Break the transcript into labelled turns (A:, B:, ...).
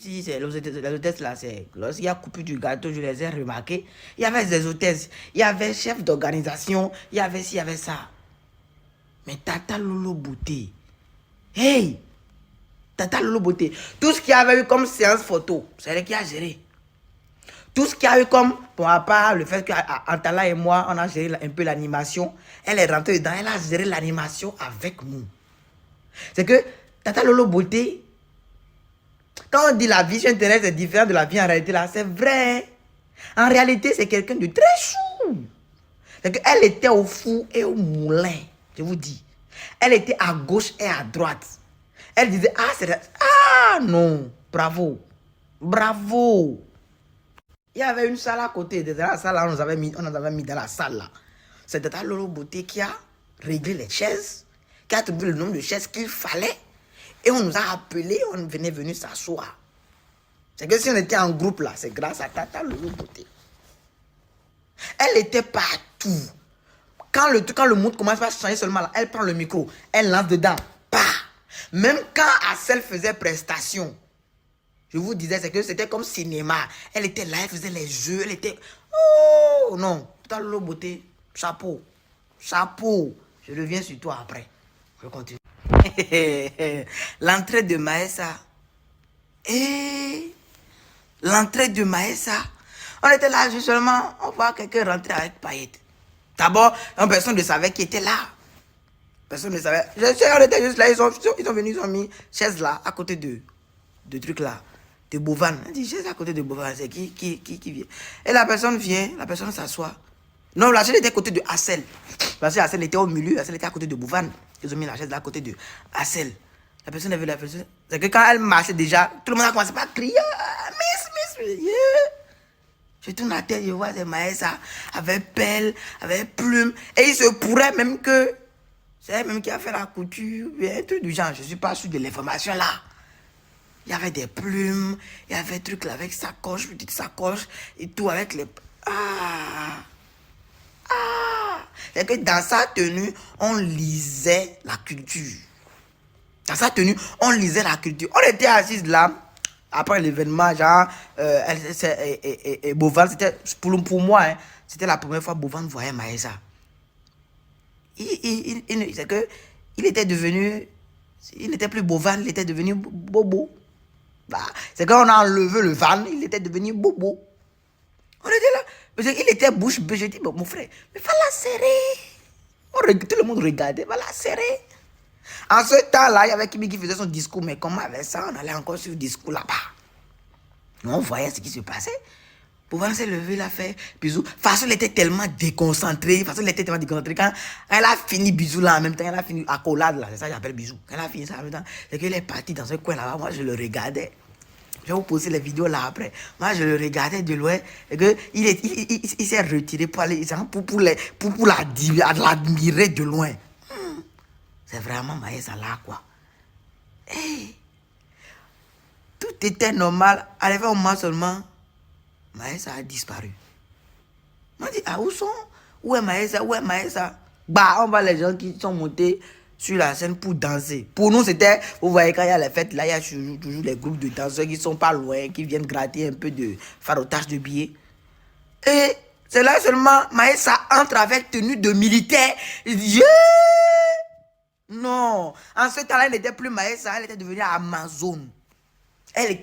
A: Si c'est les hôtesses là, c'est lorsqu'il y a coupure du gâteau, je les ai remarquées. Il y avait des hôtesses, il y avait chef d'organisation, il y avait ci, il y avait ça. Mais Tata Lolo Beauté, hey, Tata Lolo Beauté, tout ce qu'il y avait eu comme séance photo, c'est elle qui a géré. Tout ce qu'il y a eu comme, bon, à part le fait qu'Antala et moi, on a géré un peu l'animation, elle est rentrée dedans, elle a géré l'animation avec nous. C'est que Tata Lolo Beauté, quand on dit la vie sur Internet c'est différent de la vie en réalité, là, c'est vrai. En réalité, c'est quelqu'un de très chou. C'est qu'elle était au four et au moulin, je vous dis. Elle était à gauche et à droite. Elle disait, ah, c'est... Ah, non, bravo, bravo. Il y avait une salle à côté. Dans la salle, on nous avait mis dans la salle, là. C'est Tata Lolo Beauté qui a réglé les chaises, qui a trouvé le nombre de chaises qu'il fallait. Et on nous a appelés, on venait venir s'asseoir. C'est que si on était en groupe là, c'est grâce à Tata Lolo Beauté. Elle était partout. Quand le monde commence à changer seulement là, elle prend le micro, elle lance dedans. Bah! Même quand Assel faisait prestation, je vous disais, c'est que c'était comme cinéma. Elle était là, elle faisait les jeux, elle était... Oh non, Tata Lolo Beauté, chapeau, chapeau. Je reviens sur toi après. Je continue. L'entrée de Maëssa. L'entrée de Maëssa. On était là, juste seulement, on voit quelqu'un rentrer avec paillettes. D'abord, personne ne savait qui était là. Personne ne savait. On était juste là, ils sont venus, ils ont mis chaise là, à côté de trucs là, de Bovan. On dit, chaise à côté de Bovan, c'est qui vient. Et la personne vient, la personne s'assoit. Non, la chaise était à côté de Assel. Parce que Assel était au milieu, Assel était à côté de Bovan. Ils ont mis la chaise là à côté de Assel. La personne a vu la personne. C'est que quand elle marchait déjà, tout le monde a commencé à crier. Miss, yeah. Je tourne la tête, je vois des Maëssa avec pelle, avec plume. Et il se pourrait même que c'est elle même qui a fait la couture, un truc du genre. Je ne suis pas sûr de l'information là. Il y avait des plumes, il y avait des trucs là avec sacoche, petite sacoche et tout avec les... C'est que dans sa tenue, on lisait la culture. Dans sa tenue, on lisait la culture. On était assis là, après l'événement, genre, Bovan, c'était, pour moi, hein, c'était la première fois que Bovan voyait Maëssa. C'est que, il était devenu, il n'était plus Bovan, il était devenu Bobo. Bah, c'est quand on a enlevé le van, il était devenu Bobo. On était là. Il était bouche bée. J'ai dit, mon frère, mais va la serrer. Tout le monde regardait, va la serrer. En ce temps-là, il y avait Kimi qui faisait son discours, mais comment avec ça, on allait encore sur le discours là-bas. On voyait ce qui se passait. Bovan s'est levé, il a fait bisous. Façon, elle était tellement déconcentrée. Quand elle a fini bisous là en même temps, elle a fini accolade là, c'est ça que j'appelle bisous. Quand elle a fini ça en même temps, c'est qu'elle est partie dans ce coin là-bas. Moi, je le regardais. Je vais vous poster les vidéos là après. Moi, je le regardais de loin. Et que il s'est retiré pour aller, pour l'admirer de loin. C'est vraiment Maëssa là, quoi. Hey. Tout était normal. Arrivé au moment seulement, Maëssa a disparu. On dit, ah, où sont? Où est Maëssa? Où est Maëssa? Bah, on voit les gens qui sont montés sur la scène pour danser. Pour nous, c'était, vous voyez, quand il y a les fêtes, là, il y a toujours les groupes de danseurs qui sont pas loin, qui viennent gratter un peu de farotage de billets. Et c'est là seulement, Maëssa entre avec tenue de militaire. Il dit, yeah! Non. En ce temps-là, elle n'était plus Maëssa, elle était devenue Amazon. Elle